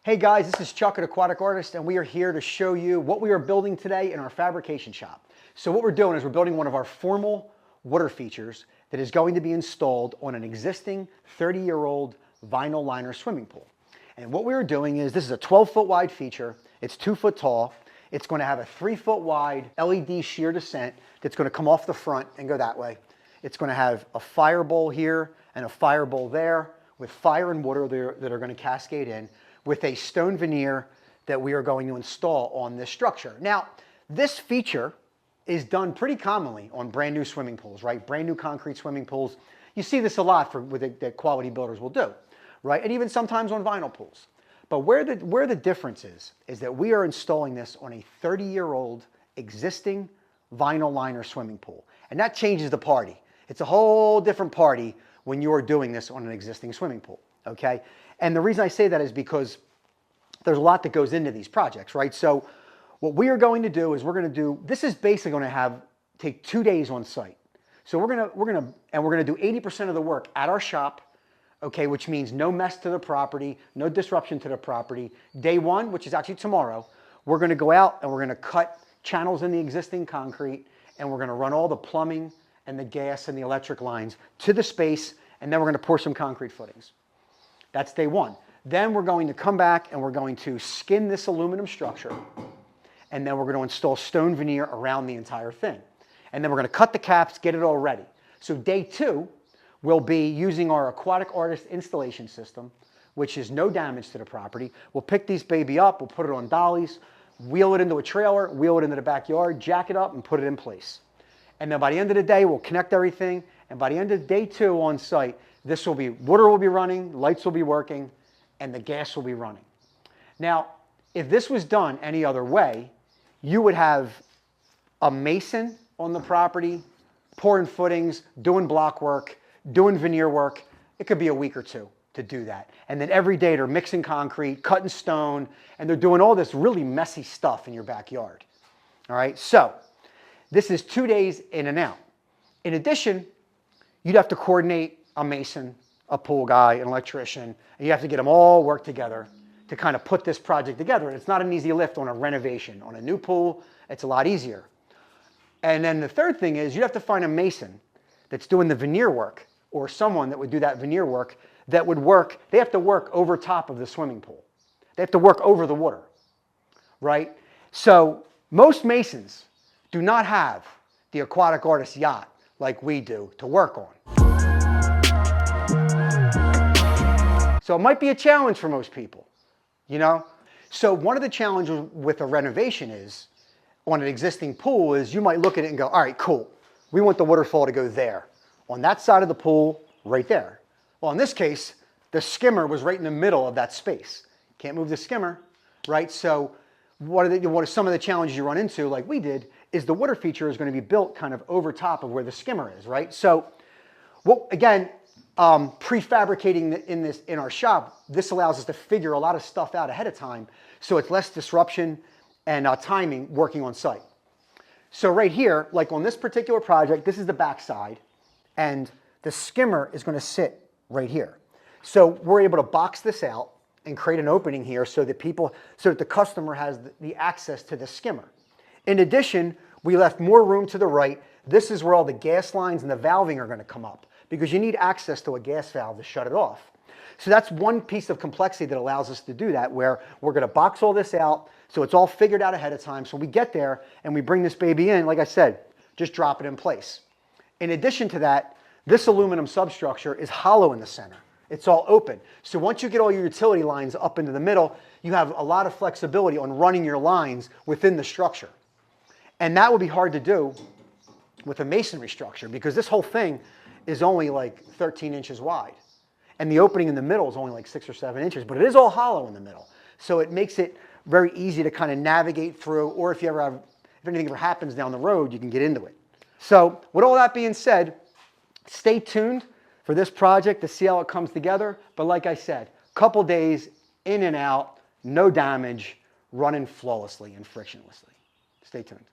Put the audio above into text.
Hey guys, this is Chuck at Aquatic Artist, and we are here to show you what we are building today in our fabrication shop. So what we're doing is we're building one of our formal water features that is going to be installed on an existing 30-year-old vinyl liner swimming pool. And what we're doing is, this is a 12-foot wide feature, it's 2 foot tall, it's going to have a 3-foot wide LED shear descent that's going to come off the front and go that way. It's going to have a fire bowl here and a fire bowl there with fire and water there that are going to cascade in, with a stone veneer that we are going to install on this structure. Now, this feature is done pretty commonly on brand new swimming pools, right? Brand new concrete swimming pools. You see this a lot that quality builders will do, right? And even sometimes on vinyl pools. But where the difference is that we are installing this on a 30-year-old existing vinyl liner swimming pool. And that changes the party. It's a whole different party when you are doing this on an existing swimming pool, okay? And the reason I say that is because there's a lot that goes into these projects, right? So what we are going to do is this is basically going to take 2 days on site. So we're going to do 80% of the work at our shop, okay, which means no mess to the property, no disruption to the property. Day one, which is actually tomorrow, we're going to go out and we're going to cut channels in the existing concrete, and we're going to run all the plumbing and the gas and the electric lines to the space, and then we're going to pour some concrete footings. That's day one. Then we're going to come back and we're going to skin this aluminum structure, and then we're going to install stone veneer around the entire thing. And then we're going to cut the caps, get it all ready. So day two will be using our Aquatic Artist installation system, which is no damage to the property. We'll pick these baby up, we'll put it on dollies, wheel it into a trailer, wheel it into the backyard, jack it up, and put it in place. And then by the end of the day, we'll connect everything, and by the end of day two on site, water will be running, lights will be working, and the gas will be running. Now, if this was done any other way, you would have a mason on the property, pouring footings, doing block work, doing veneer work. It could be a week or two to do that. And then every day they're mixing concrete, cutting stone, and they're doing all this really messy stuff in your backyard. All right, so this is 2 days in and out. In addition, you'd have to coordinate a mason, a pool guy, an electrician, and you have to get them all work together to kind of put this project together. And it's not an easy lift on a renovation. On a new pool, it's a lot easier. And then the third thing is you have to find a mason that's doing the veneer work, or someone that would do that veneer work that would work. They have to work over top of the swimming pool. They have to work over the water, right? So most masons do not have the Aquatic Artist yacht like we do to work on. So it might be a challenge for most people, you know? So one of the challenges with a renovation is, on an existing pool, is you might look at it and go, all right, cool. We want the waterfall to go there. On that side of the pool, right there. Well, in this case, the skimmer was right in the middle of that space. Can't move the skimmer, right? So what are some of the challenges you run into, like we did, is the water feature is going to be built kind of over top of where the skimmer is, right? So, again, prefabricating in our shop, this allows us to figure a lot of stuff out ahead of time, so it's less disruption and timing working on site. So right here, like on this particular project, this is the back side, and the skimmer is going to sit right here. So we're able to box this out and create an opening here so that the customer has the access to the skimmer. In addition, we left more room to the right. This is where all the gas lines and the valving are going to come up, because you need access to a gas valve to shut it off. So that's one piece of complexity that allows us to do that, where we're going to box all this out so it's all figured out ahead of time. So we get there and we bring this baby in, like I said, just drop it in place. In addition to that, this aluminum substructure is hollow in the center. It's all open. So once you get all your utility lines up into the middle, you have a lot of flexibility on running your lines within the structure. And that would be hard to do with a masonry structure, because this whole thing is only like 13 inches wide. And the opening in the middle is only like 6 or 7 inches, but it is all hollow in the middle. So it makes it very easy to kind of navigate through, or if anything ever happens down the road, you can get into it. So with all that being said, stay tuned for this project to see how it comes together. But like I said, couple days in and out, no damage, running flawlessly and frictionlessly. Stay tuned.